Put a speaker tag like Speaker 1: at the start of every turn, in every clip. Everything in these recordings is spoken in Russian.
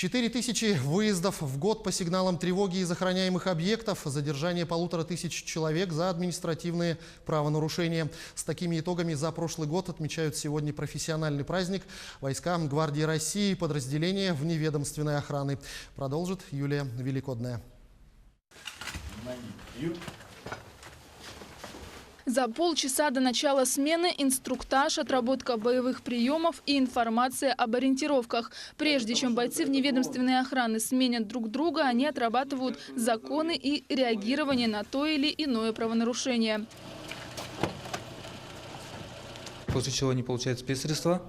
Speaker 1: 4000 выездов в год по сигналам тревоги из охраняемых объектов, задержание 1500 человек за административные правонарушения. С такими итогами за прошлый год отмечают сегодня профессиональный праздник войска Гвардии России, подразделения вневедомственной охраны. Продолжит Юлия Великодная.
Speaker 2: За полчаса до начала смены инструктаж, отработка боевых приемов и информация об ориентировках. Прежде чем бойцы вневедомственной охраны сменят друг друга, они отрабатывают законы и реагирование на то или иное правонарушение.
Speaker 3: После чего они получают спецсредства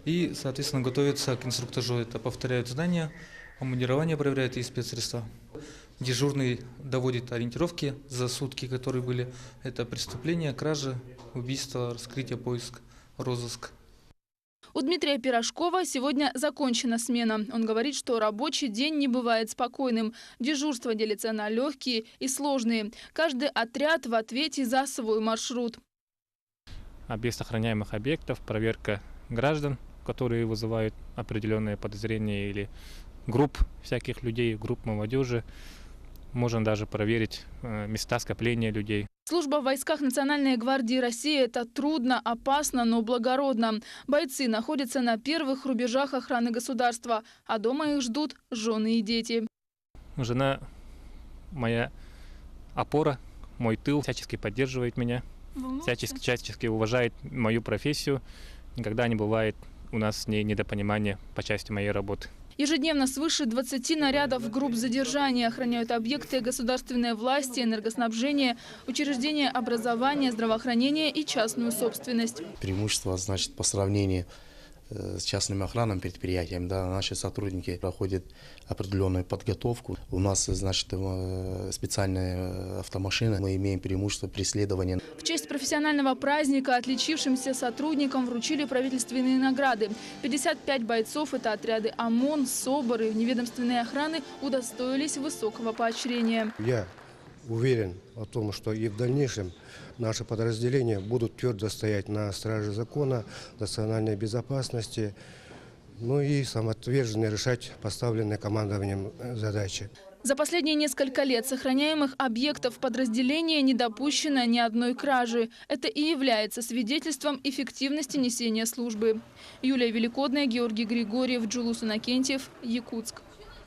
Speaker 3: и, соответственно, готовятся к инструктажу. Это повторяют знания, обмундирование проверяют и спецсредства. Дежурный доводит ориентировки за сутки, которые были. Это преступления, кражи, убийство, раскрытие, поиск, розыск.
Speaker 2: У Дмитрия Пирожкова сегодня закончена смена. Он говорит, что рабочий день не бывает спокойным. Дежурство делится на легкие и сложные. Каждый отряд в ответе за свой маршрут.
Speaker 4: Объезд охраняемых объектов, проверка граждан, которые вызывают определенные подозрения, или групп всяких людей, групп молодежи. Можно даже проверить места скопления людей.
Speaker 2: Служба в войсках Национальной гвардии России – это трудно, опасно, но благородно. Бойцы находятся на первых рубежах охраны государства, а дома их ждут жены и дети.
Speaker 4: Жена моя опора, мой тыл, всячески поддерживает меня, всячески уважает мою профессию. Никогда не бывает у нас с ней недопонимания по части моей работы.
Speaker 2: Ежедневно свыше 20 нарядов групп задержания охраняют объекты государственной власти, энергоснабжения, учреждения образования, здравоохранения и частную собственность.
Speaker 5: Преимущество, значит, по сравнению с частными охранными предприятиями, да, наши сотрудники проходят определенную подготовку. У нас, значит, специальные автомашины, мы имеем преимущество преследования.
Speaker 2: В честь профессионального праздника отличившимся сотрудникам вручили правительственные награды. 55 бойцов, это отряды ОМОН, СОБР и вневедомственной охраны, удостоились высокого поощрения.
Speaker 6: Я уверен о том, что и в дальнейшем наши подразделения будут твердо стоять на страже закона, национальной безопасности, ну и самоотверженно решать поставленные командованием задачи.
Speaker 2: За последние несколько лет с охраняемых объектов подразделения не допущено ни одной кражи. Это и является свидетельством эффективности несения службы. Юлия Великодная, Георгий Григорьев, Джулус Иннокентьев, Якутск.